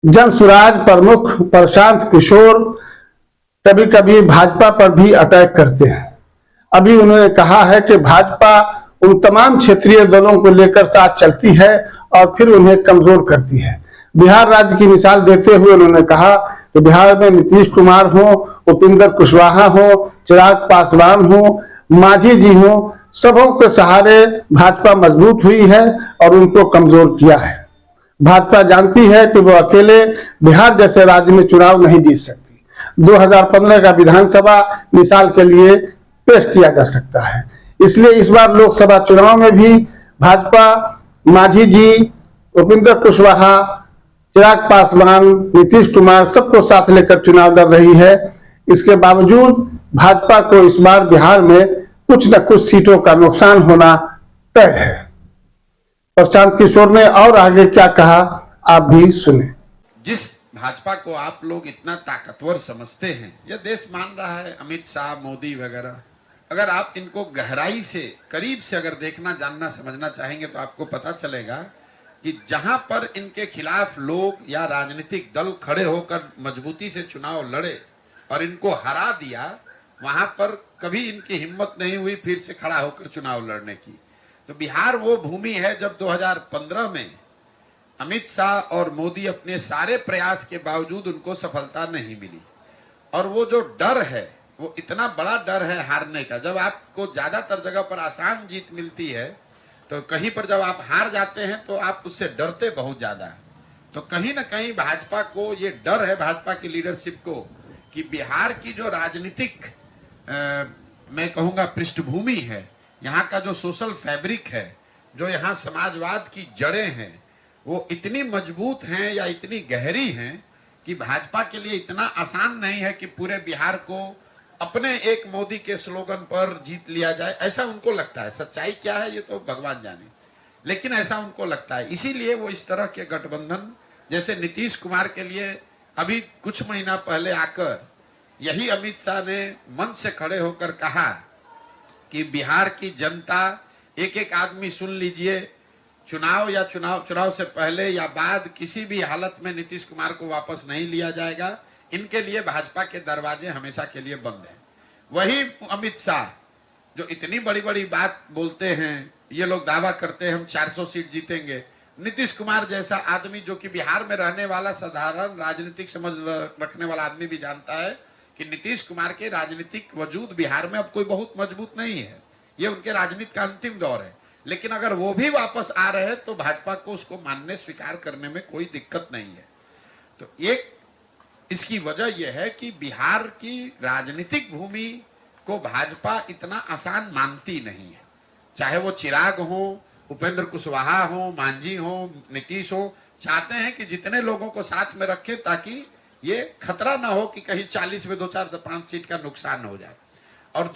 जनसुराज प्रमुख प्रशांत किशोर कभी कभी भाजपा पर भी अटैक करते हैं। अभी उन्होंने कहा है कि भाजपा उन तमाम क्षेत्रीय दलों को लेकर साथ चलती है और फिर उन्हें कमजोर करती है। बिहार राज्य की मिसाल देते हुए उन्होंने कहा कि बिहार में नीतीश कुमार हो, उपेंद्र कुशवाहा हो, चिराग पासवान हो, मांझी जी हो, सबों के सहारे भाजपा मजबूत हुई है और उनको कमजोर किया है। भाजपा जानती है कि वो अकेले बिहार जैसे राज्य में चुनाव नहीं जीत सकती। 2015 का विधानसभा मिसाल के लिए पेश किया जा सकता है। इसलिए इस बार लोकसभा चुनाव में भी भाजपा मांझी जी, उपेंद्र कुशवाहा, चिराग पासवान, नीतीश कुमार सबको साथ लेकर चुनाव लड़ रही है। इसके बावजूद भाजपा को इस बार बिहार में कुछ न कुछ सीटों का नुकसान होना तय है। प्रशांत किशोर ने और आगे क्या कहा, आप भी सुने। जिस भाजपा को आप लोग इतना ताकतवर समझते हैं, यह देश मान रहा है, अमित शाह, मोदी वगैरह। अगर आप इनको गहराई से, करीब से अगर देखना, जानना, समझना चाहेंगे तो आपको पता चलेगा कि जहां पर इनके खिलाफ लोग या राजनीतिक दल खड़े होकर मजबूती से चुनाव लड़े और इनको हरा दिया, वहां पर कभी इनकी हिम्मत नहीं हुई फिर से खड़ा होकर चुनाव लड़ने की। तो बिहार वो भूमि है जब 2015 में अमित शाह और मोदी अपने सारे प्रयास के बावजूद उनको सफलता नहीं मिली। और वो जो डर है, वो इतना बड़ा डर है हारने का। जब आपको ज्यादातर जगह पर आसान जीत मिलती है तो कहीं पर जब आप हार जाते हैं तो आप उससे डरते बहुत ज्यादा है। तो कहीं ना कहीं भाजपा को ये डर है, भाजपा की लीडरशिप को, कि बिहार की जो राजनीतिक मैं कहूंगा पृष्ठभूमि है, यहाँ का जो सोशल फैब्रिक है, जो यहाँ समाजवाद की जड़ें हैं, वो इतनी मजबूत हैं या इतनी गहरी हैं कि भाजपा के लिए इतना आसान नहीं है कि पूरे बिहार को अपने एक मोदी के स्लोगन पर जीत लिया जाए। ऐसा उनको लगता है। सच्चाई क्या है ये तो भगवान जाने, लेकिन ऐसा उनको लगता है। इसीलिए वो इस तरह के गठबंधन, जैसे नीतीश कुमार के लिए अभी कुछ महीना पहले आकर यही अमित शाह ने मंच से खड़े होकर कहा कि बिहार की जनता, एक एक आदमी सुन लीजिए, चुनाव से पहले या बाद किसी भी हालत में नीतीश कुमार को वापस नहीं लिया जाएगा। इनके लिए भाजपा के दरवाजे हमेशा के लिए बंद हैं। वही अमित शाह जो इतनी बड़ी बड़ी बात बोलते हैं, ये लोग दावा करते हैं हम 400 सीट जीतेंगे। नीतीश कुमार जैसा आदमी जो कि बिहार में रहने वाला साधारण राजनीतिक समझ रखने वाला आदमी भी जानता है कि नीतीश कुमार के राजनीतिक वजूद बिहार में अब कोई बहुत मजबूत नहीं है। ये उनके राजनीति का अंतिम दौर है। लेकिन अगर वो भी वापस आ रहे हैं तो भाजपा को उसको मानने, स्वीकार करने में कोई दिक्कत नहीं है। तो एक इसकी वजह यह है कि बिहार की राजनीतिक भूमि को भाजपा इतना आसान मानती नहीं है। चाहे वो चिराग हो, उपेंद्र कुशवाहा हो, मांझी हो, नीतीश हो, चाहते हैं कि जितने लोगों को साथ में रखें ताकि ये खतरा ना हो कि कहीं 40 में 2, 4, 5 सीट का नुकसान हो जाए। और